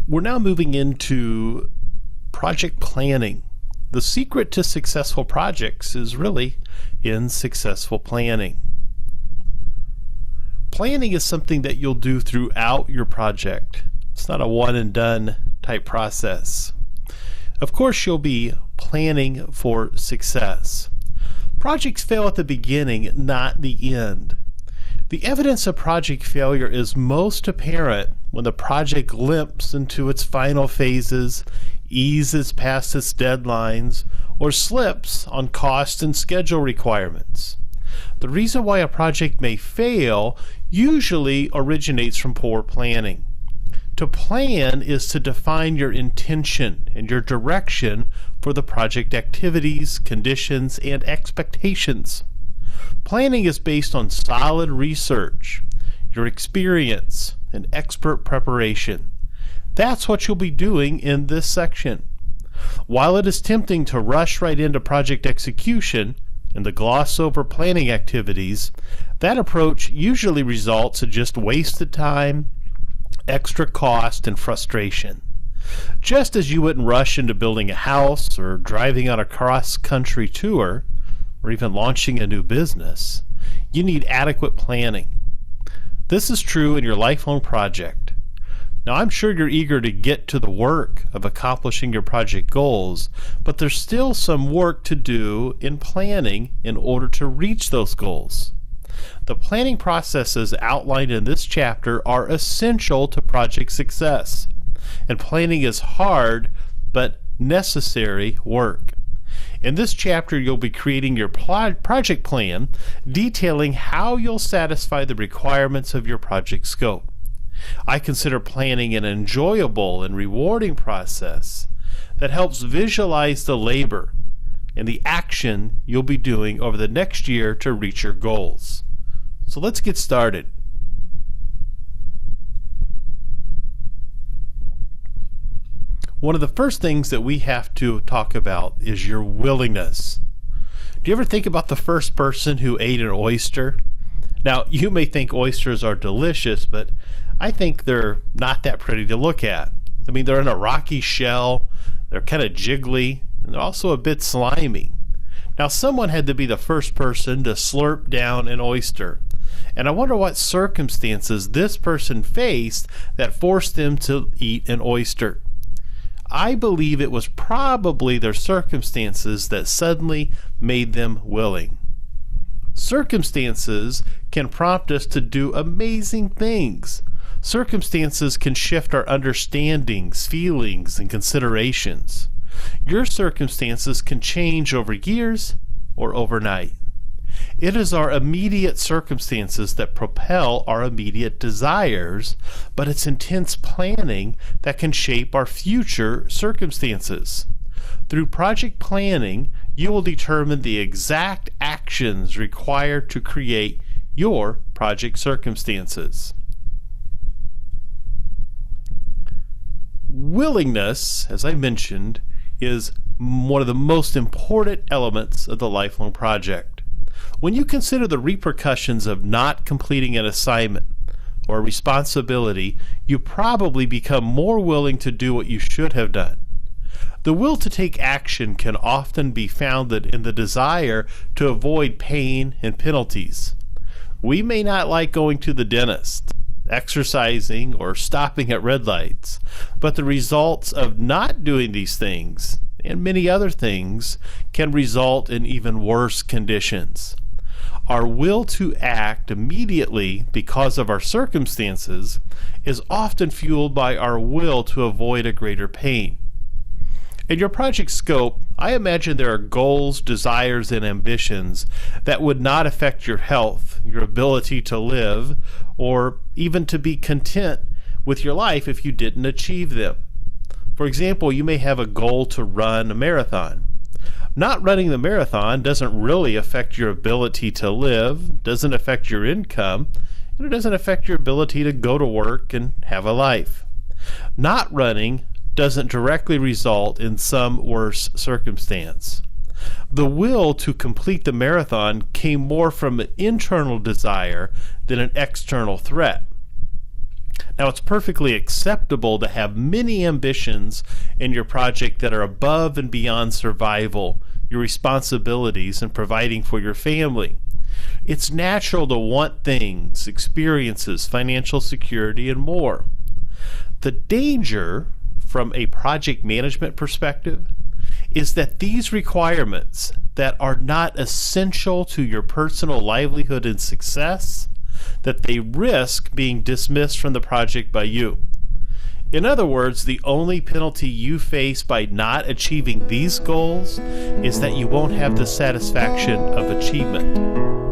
We're now moving into project planning. The secret to successful projects is really in successful planning. Planning is something that you'll do throughout your project. It's not a one and done type process. Of course, you'll be planning for success. Projects fail at the beginning, not the end. The evidence of project failure is most apparent when the project limps into its final phases, eases past its deadlines, or slips on cost and schedule requirements. The reason why a project may fail usually originates from poor planning. To plan is to define your intention and your direction for the project activities, conditions, and expectations. Planning is based on solid research, your experience, and expert preparation. That's what you'll be doing in this section. While it is tempting to rush right into project execution and to gloss over planning activities, that approach usually results in just wasted time, extra cost, and frustration. Just as you wouldn't rush into building a house or driving on a cross-country tour or even launching a new business, you need adequate planning. This is true in your lifelong project. Now, I'm sure you're eager to get to the work of accomplishing your project goals, but there's still some work to do in planning in order to reach those goals. The planning processes outlined in this chapter are essential to project success, and planning is hard but necessary work. In this chapter, you'll be creating your project plan, detailing how you'll satisfy the requirements of your project scope. I consider planning an enjoyable and rewarding process that helps visualize the labor and the action you'll be doing over the next year to reach your goals. So let's get started. One of the first things that we have to talk about is your willingness. Do you ever think about the first person who ate an oyster? Now, you may think oysters are delicious, but I think they're not that pretty to look at. I mean, they're in a rocky shell, they're kind of jiggly, and they're also a bit slimy. Now, someone had to be the first person to slurp down an oyster. And I wonder what circumstances this person faced that forced them to eat an oyster. I believe it was probably their circumstances that suddenly made them willing. Circumstances can prompt us to do amazing things. Circumstances can shift our understandings, feelings, and considerations. Your circumstances can change over years or overnight. It is our immediate circumstances that propel our immediate desires, but it's intense planning that can shape our future circumstances. Through project planning, you will determine the exact actions required to create your project circumstances. Willingness, as I mentioned, is one of the most important elements of the lifelong project. When you consider the repercussions of not completing an assignment or a responsibility, you probably become more willing to do what you should have done. The will to take action can often be founded in the desire to avoid pain and penalties. We may not like going to the dentist, exercising, or stopping at red lights, but the results of not doing these things and many other things can result in even worse conditions. Our will to act immediately because of our circumstances is often fueled by our will to avoid a greater pain. In your project scope, I imagine there are goals, desires, and ambitions that would not affect your health, your ability to live, or even to be content with your life if you didn't achieve them. For example, you may have a goal to run a marathon. Not running the marathon doesn't really affect your ability to live, doesn't affect your income, and it doesn't affect your ability to go to work and have a life. Not running doesn't directly result in some worse circumstance. The will to complete the marathon came more from an internal desire than an external threat. Now, it's perfectly acceptable to have many ambitions in your project that are above and beyond survival, your responsibilities, and providing for your family. It's natural to want things, experiences, financial security, and more. The danger from a project management perspective is that these requirements that are not essential to your personal livelihood and success, that they risk being dismissed from the project by you. In other words, the only penalty you face by not achieving these goals is that you won't have the satisfaction of achievement.